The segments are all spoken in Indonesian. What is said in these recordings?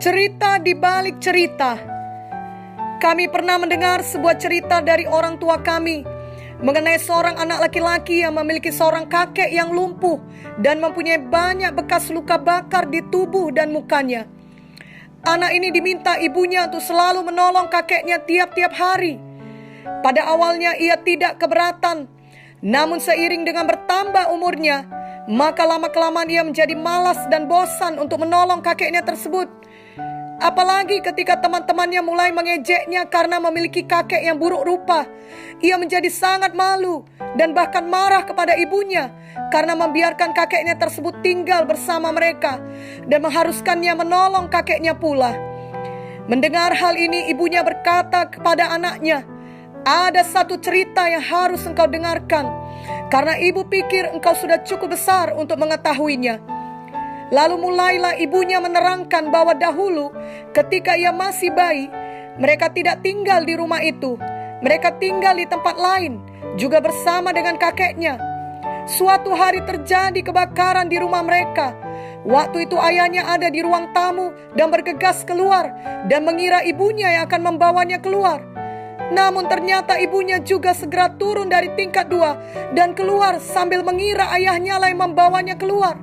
Cerita di balik cerita. Kami pernah mendengar sebuah cerita dari orang tua kami mengenai seorang anak laki-laki yang memiliki seorang kakek yang lumpuh dan mempunyai banyak bekas luka bakar di tubuh dan mukanya. Anak ini diminta ibunya untuk selalu menolong kakeknya tiap-tiap hari. Pada awalnya ia tidak keberatan, namun seiring dengan bertambah umurnya, maka lama-kelamaan ia menjadi malas dan bosan untuk menolong kakeknya tersebut. Apalagi ketika teman-temannya mulai mengejeknya karena memiliki kakek yang buruk rupa. Ia menjadi sangat malu dan bahkan marah kepada ibunya karena membiarkan kakeknya tersebut tinggal bersama mereka dan mengharuskannya menolong kakeknya pula. Mendengar hal ini, ibunya berkata kepada anaknya, "Ada satu cerita yang harus engkau dengarkan, karena ibu pikir engkau sudah cukup besar untuk mengetahuinya." Lalu mulailah ibunya menerangkan bahwa dahulu ketika ia masih bayi, mereka tidak tinggal di rumah itu. Mereka tinggal di tempat lain, juga bersama dengan kakeknya. Suatu hari terjadi kebakaran di rumah mereka. Waktu itu ayahnya ada di ruang tamu dan bergegas keluar dan mengira ibunya yang akan membawanya keluar. Namun ternyata ibunya juga segera turun dari tingkat 2 dan keluar sambil mengira ayahnya lah yang membawanya keluar.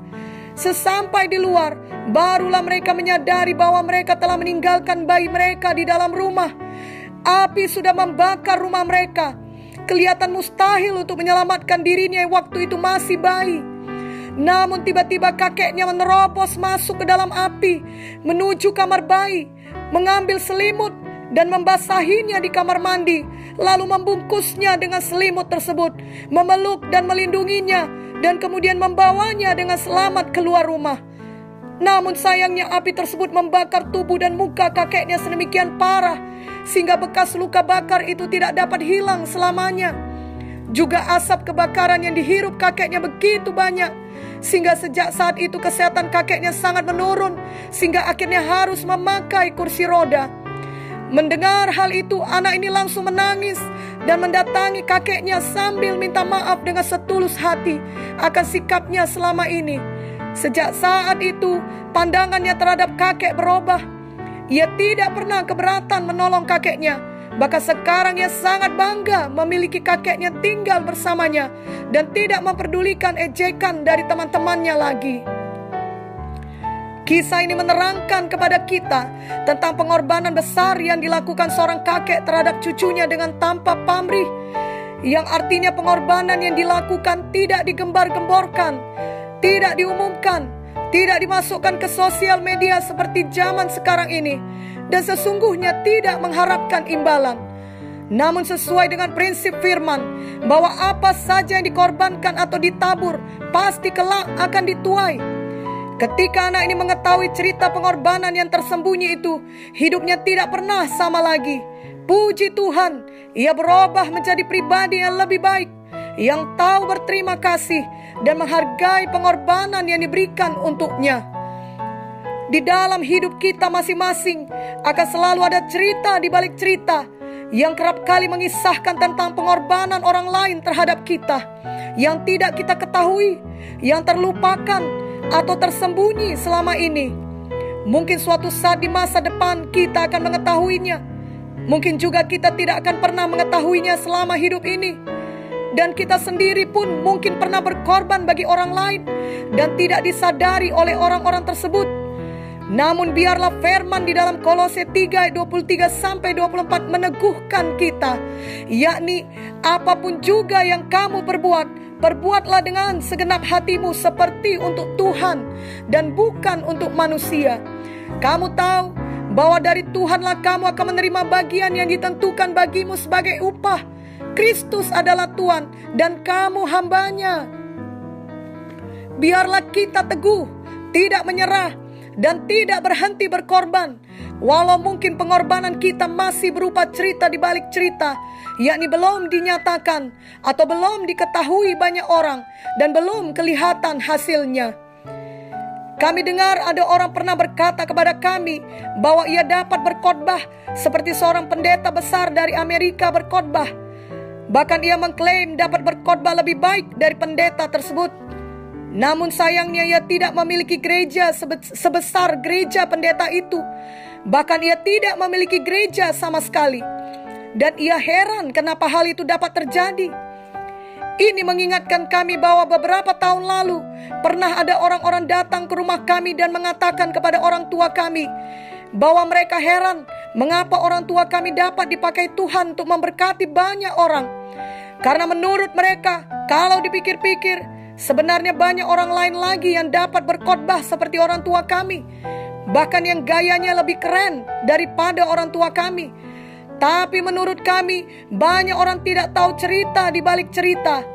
Sesampai di luar, barulah mereka menyadari bahwa mereka telah meninggalkan bayi mereka di dalam rumah. Api sudah membakar rumah mereka. Kelihatan mustahil untuk menyelamatkan dirinya yang waktu itu masih bayi. Namun tiba-tiba kakeknya menerobos masuk ke dalam api, menuju kamar bayi, mengambil selimut dan membasahinya di kamar mandi, lalu membungkusnya dengan selimut tersebut, memeluk dan melindunginya, dan kemudian membawanya dengan selamat keluar rumah. Namun sayangnya api tersebut membakar tubuh dan muka kakeknya sedemikian parah, sehingga bekas luka bakar itu tidak dapat hilang selamanya. Juga asap kebakaran yang dihirup kakeknya begitu banyak, sehingga sejak saat itu kesehatan kakeknya sangat menurun, sehingga akhirnya harus memakai kursi roda. Mendengar hal itu, anak ini langsung menangis dan mendatangi kakeknya sambil minta maaf dengan setulus hati akan sikapnya selama ini. Sejak saat itu, pandangannya terhadap kakek berubah. Ia tidak pernah keberatan menolong kakeknya. Bahkan sekarang ia sangat bangga memiliki kakeknya tinggal bersamanya dan tidak memperdulikan ejekan dari teman-temannya lagi. Kisah ini menerangkan kepada kita tentang pengorbanan besar yang dilakukan seorang kakek terhadap cucunya dengan tanpa pamrih, yang artinya pengorbanan yang dilakukan tidak digembar-gemborkan, tidak diumumkan, tidak dimasukkan ke sosial media seperti zaman sekarang ini, dan sesungguhnya tidak mengharapkan imbalan. Namun sesuai dengan prinsip firman bahwa apa saja yang dikorbankan atau ditabur pasti kelak akan dituai. Ketika anak ini mengetahui cerita pengorbanan yang tersembunyi itu, hidupnya tidak pernah sama lagi. Puji Tuhan, ia berubah menjadi pribadi yang lebih baik, yang tahu berterima kasih dan menghargai pengorbanan yang diberikan untuknya. Di dalam hidup kita masing-masing akan selalu ada cerita di balik cerita yang kerap kali mengisahkan tentang pengorbanan orang lain terhadap kita, yang tidak kita ketahui, yang terlupakan atau tersembunyi selama ini. Mungkin suatu saat di masa depan kita akan mengetahuinya. Mungkin juga kita tidak akan pernah mengetahuinya selama hidup ini. Dan kita sendiri pun mungkin pernah berkorban bagi orang lain dan tidak disadari oleh orang-orang tersebut. Namun biarlah firman di dalam Kolose 3 ayat 23-24 meneguhkan kita, yakni apapun juga yang kamu perbuatlah dengan segenap hatimu seperti untuk Tuhan dan bukan untuk manusia. Kamu tahu bahwa dari Tuhanlah kamu akan menerima bagian yang ditentukan bagimu sebagai upah. Kristus adalah Tuhan dan kamu hambanya. Biarlah kita teguh, tidak menyerah, dan tidak berhenti berkorban. Walau mungkin pengorbanan kita masih berupa cerita di balik cerita, yakni belum dinyatakan atau belum diketahui banyak orang dan belum kelihatan hasilnya. Kami dengar ada orang pernah berkata kepada kami bahwa ia dapat berkhotbah seperti seorang pendeta besar dari Amerika berkhotbah. Bahkan ia mengklaim dapat berkhotbah lebih baik dari pendeta tersebut. Namun sayangnya ia tidak memiliki gereja sebesar gereja pendeta itu. Bahkan ia tidak memiliki gereja sama sekali. Dan ia heran kenapa hal itu dapat terjadi. Ini mengingatkan kami bahwa beberapa tahun lalu pernah ada orang-orang datang ke rumah kami dan mengatakan kepada orang tua kami bahwa mereka heran mengapa orang tua kami dapat dipakai Tuhan untuk memberkati banyak orang. Karena menurut mereka, kalau dipikir-pikir, sebenarnya banyak orang lain lagi yang dapat berkhotbah seperti orang tua kami, bahkan yang gayanya lebih keren daripada orang tua kami. Tapi menurut kami, banyak orang tidak tahu cerita di balik cerita.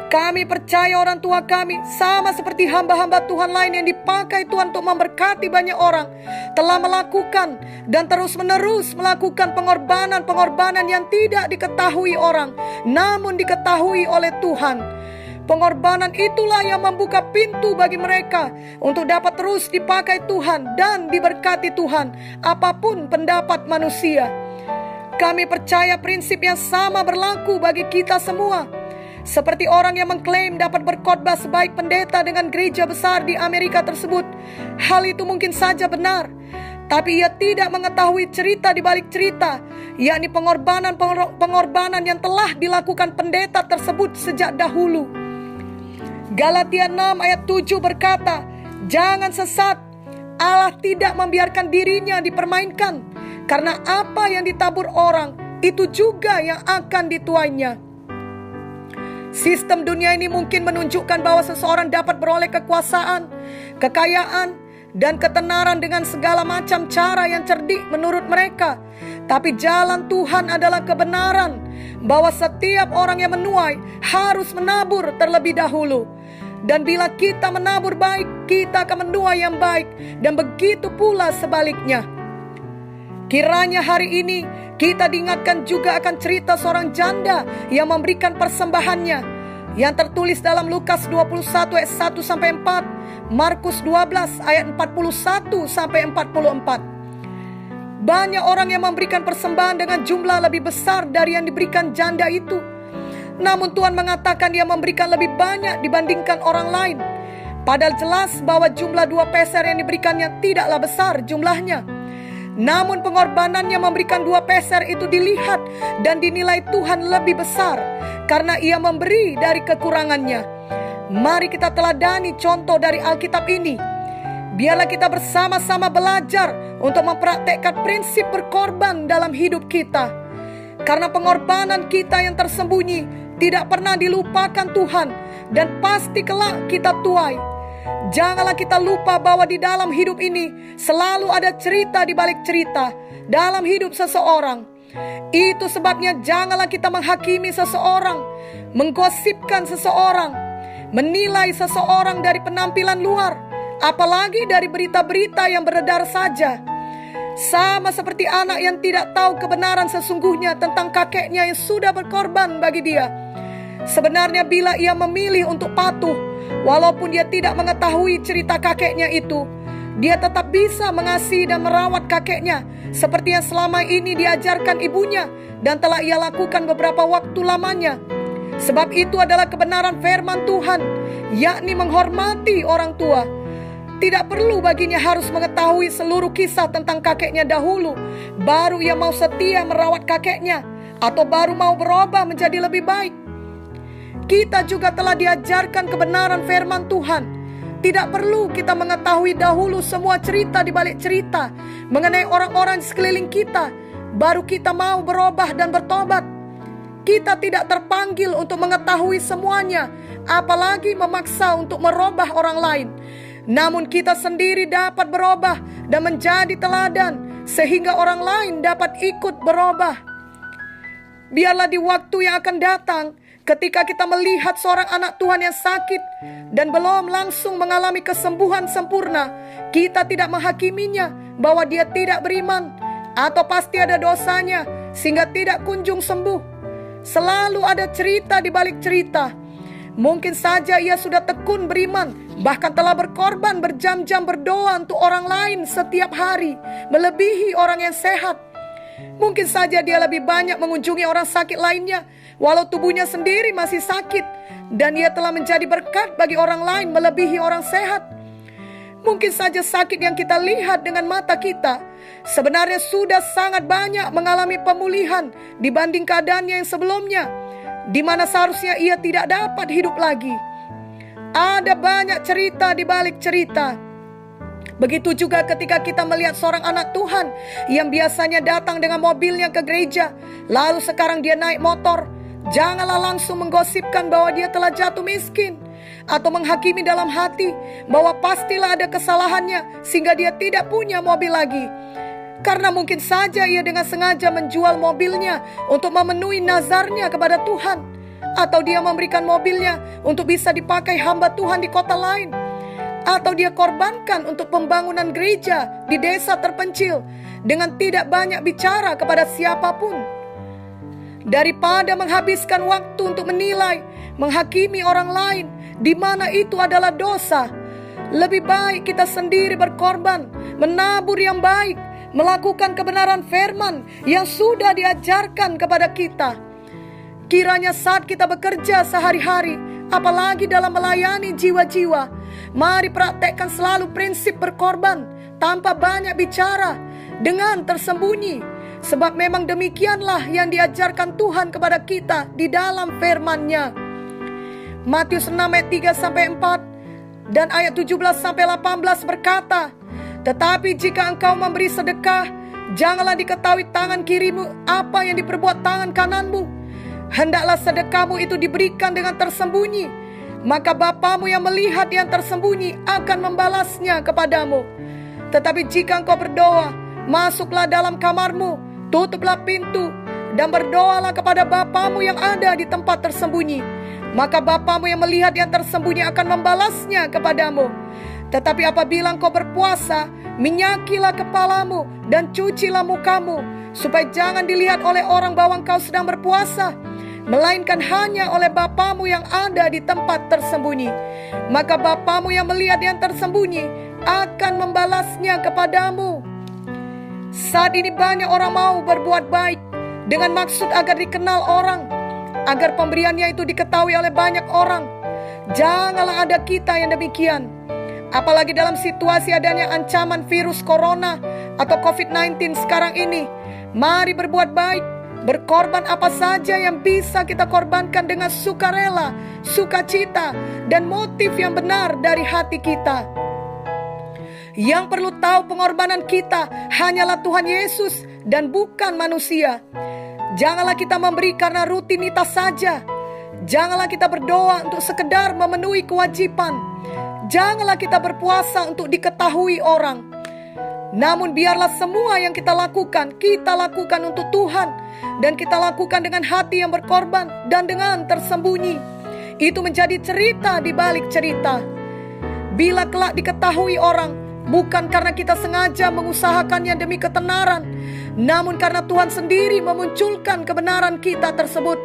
Kami percaya orang tua kami sama seperti hamba-hamba Tuhan lain yang dipakai Tuhan untuk memberkati banyak orang, telah melakukan dan terus-menerus melakukan pengorbanan-pengorbanan yang tidak diketahui orang, namun diketahui oleh Tuhan. Pengorbanan itulah yang membuka pintu bagi mereka untuk dapat terus dipakai Tuhan dan diberkati Tuhan, apapun pendapat manusia. Kami percaya prinsip yang sama berlaku bagi kita semua. Seperti orang yang mengklaim dapat berkhotbah sebaik pendeta dengan gereja besar di Amerika tersebut, hal itu mungkin saja benar, tapi ia tidak mengetahui cerita di balik cerita, yakni pengorbanan yang telah dilakukan pendeta tersebut sejak dahulu. Galatia 6 ayat 7 berkata, "Jangan sesat, Allah tidak membiarkan dirinya dipermainkan, karena apa yang ditabur orang, itu juga yang akan dituainya." Sistem dunia ini mungkin menunjukkan bahwa seseorang dapat beroleh kekuasaan, kekayaan, dan ketenaran dengan segala macam cara yang cerdik menurut mereka. Tapi jalan Tuhan adalah kebenaran, bahwa setiap orang yang menuai harus menabur terlebih dahulu. Dan bila kita menabur baik, kita akan menuai yang baik, dan begitu pula sebaliknya. Kiranya hari ini kita diingatkan juga akan cerita seorang janda yang memberikan persembahannya, yang tertulis dalam Lukas 21 ayat 1-4, Markus 12 ayat 41-44. Banyak orang yang memberikan persembahan dengan jumlah lebih besar dari yang diberikan janda itu. Namun Tuhan mengatakan dia memberikan lebih banyak dibandingkan orang lain. Padahal jelas bahwa jumlah 2 peser yang diberikannya tidaklah besar jumlahnya. Namun pengorbanannya memberikan 2 peser itu dilihat dan dinilai Tuhan lebih besar, karena ia memberi dari kekurangannya. Mari kita teladani contoh dari Alkitab ini. Biarlah kita bersama-sama belajar untuk mempraktekkan prinsip berkorban dalam hidup kita. Karena pengorbanan kita yang tersembunyi tidak pernah dilupakan Tuhan, dan pasti kelak kita tuai. Janganlah kita lupa bahwa di dalam hidup ini selalu ada cerita di balik cerita dalam hidup seseorang. Itu sebabnya janganlah kita menghakimi seseorang, menggosipkan seseorang, menilai seseorang dari penampilan luar, apalagi dari berita-berita yang beredar saja. Sama seperti anak yang tidak tahu kebenaran sesungguhnya tentang kakeknya yang sudah berkorban bagi dia. Sebenarnya bila ia memilih untuk patuh, walaupun dia tidak mengetahui cerita kakeknya itu, dia tetap bisa mengasihi dan merawat kakeknya seperti yang selama ini diajarkan ibunya dan telah ia lakukan beberapa waktu lamanya. Sebab itu adalah kebenaran firman Tuhan, yakni menghormati orang tua. Tidak perlu baginya harus mengetahui seluruh kisah tentang kakeknya dahulu, baru ia mau setia merawat kakeknya, atau baru mau berubah menjadi lebih baik. Kita juga telah diajarkan kebenaran firman Tuhan. Tidak perlu kita mengetahui dahulu semua cerita di balik cerita mengenai orang-orang di sekeliling kita, baru kita mau berubah dan bertobat. Kita tidak terpanggil untuk mengetahui semuanya, apalagi memaksa untuk merubah orang lain. Namun kita sendiri dapat berubah dan menjadi teladan, sehingga orang lain dapat ikut berubah. Biarlah di waktu yang akan datang, ketika kita melihat seorang anak Tuhan yang sakit dan belum langsung mengalami kesembuhan sempurna, kita tidak menghakiminya bahwa dia tidak beriman atau pasti ada dosanya sehingga tidak kunjung sembuh. Selalu ada cerita di balik cerita. Mungkin saja ia sudah tekun beriman, bahkan telah berkorban berjam-jam berdoa untuk orang lain setiap hari, melebihi orang yang sehat. Mungkin saja dia lebih banyak mengunjungi orang sakit lainnya, walau tubuhnya sendiri masih sakit, dan ia telah menjadi berkat bagi orang lain melebihi orang sehat. Mungkin saja sakit yang kita lihat dengan mata kita sebenarnya sudah sangat banyak mengalami pemulihan dibanding keadaannya yang sebelumnya, di mana seharusnya ia tidak dapat hidup lagi. Ada banyak cerita di balik cerita. Begitu juga ketika kita melihat seorang anak Tuhan yang biasanya datang dengan mobilnya ke gereja, lalu sekarang dia naik motor. Janganlah langsung menggosipkan bahwa dia telah jatuh miskin, atau menghakimi dalam hati bahwa pastilah ada kesalahannya sehingga dia tidak punya mobil lagi. Karena mungkin saja ia dengan sengaja menjual mobilnya untuk memenuhi nazarnya kepada Tuhan, atau dia memberikan mobilnya untuk bisa dipakai hamba Tuhan di kota lain, atau dia korbankan untuk pembangunan gereja di desa terpencil dengan tidak banyak bicara kepada siapapun. Daripada menghabiskan waktu untuk menilai, menghakimi orang lain di mana itu adalah dosa, lebih baik kita sendiri berkorban, menabur yang baik, melakukan kebenaran firman yang sudah diajarkan kepada kita. Kiranya saat kita bekerja sehari-hari, apalagi dalam melayani jiwa-jiwa, mari praktekkan selalu prinsip berkorban tanpa banyak bicara, dengan tersembunyi. Sebab memang demikianlah yang diajarkan Tuhan kepada kita di dalam firman-Nya. Matius 6 ayat 3-4 dan ayat 17-18 berkata, "Tetapi jika engkau memberi sedekah, janganlah diketahui tangan kirimu apa yang diperbuat tangan kananmu. Hendaklah sedekahmu itu diberikan dengan tersembunyi, maka Bapamu yang melihat yang tersembunyi akan membalasnya kepadamu. Tetapi jika engkau berdoa, masuklah dalam kamarmu, tutuplah pintu, dan berdoalah kepada Bapamu yang ada di tempat tersembunyi. Maka Bapamu yang melihat yang tersembunyi akan membalasnya kepadamu. Tetapi apabila engkau berpuasa, minyakilah kepalamu dan cucilah mukamu, supaya jangan dilihat oleh orang bahwa engkau sedang berpuasa, melainkan hanya oleh Bapamu yang ada di tempat tersembunyi. Maka Bapamu yang melihat yang tersembunyi akan membalasnya kepadamu." Saat ini banyak orang mau berbuat baik dengan maksud agar dikenal orang, agar pemberiannya itu diketahui oleh banyak orang. Janganlah ada kita yang demikian. Apalagi dalam situasi adanya ancaman virus corona atau COVID-19 sekarang ini. Mari berbuat baik, berkorban apa saja yang bisa kita korbankan dengan sukarela, sukacita, dan motif yang benar dari hati kita. Yang perlu tahu pengorbanan kita hanyalah Tuhan Yesus dan bukan manusia. Janganlah kita memberi karena rutinitas saja. Janganlah kita berdoa untuk sekedar memenuhi kewajiban. Janganlah kita berpuasa untuk diketahui orang. Namun biarlah semua yang kita lakukan untuk Tuhan, dan kita lakukan dengan hati yang berkorban dan dengan tersembunyi. Itu menjadi cerita di balik cerita. Bila kelak diketahui orang, bukan karena kita sengaja mengusahakannya demi ketenaran, namun karena Tuhan sendiri memunculkan kebenaran kita tersebut,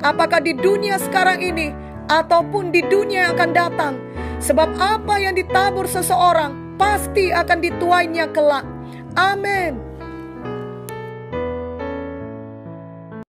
apakah di dunia sekarang ini ataupun di dunia yang akan datang. Sebab apa yang ditabur seseorang pasti akan dituainya kelak. Amin.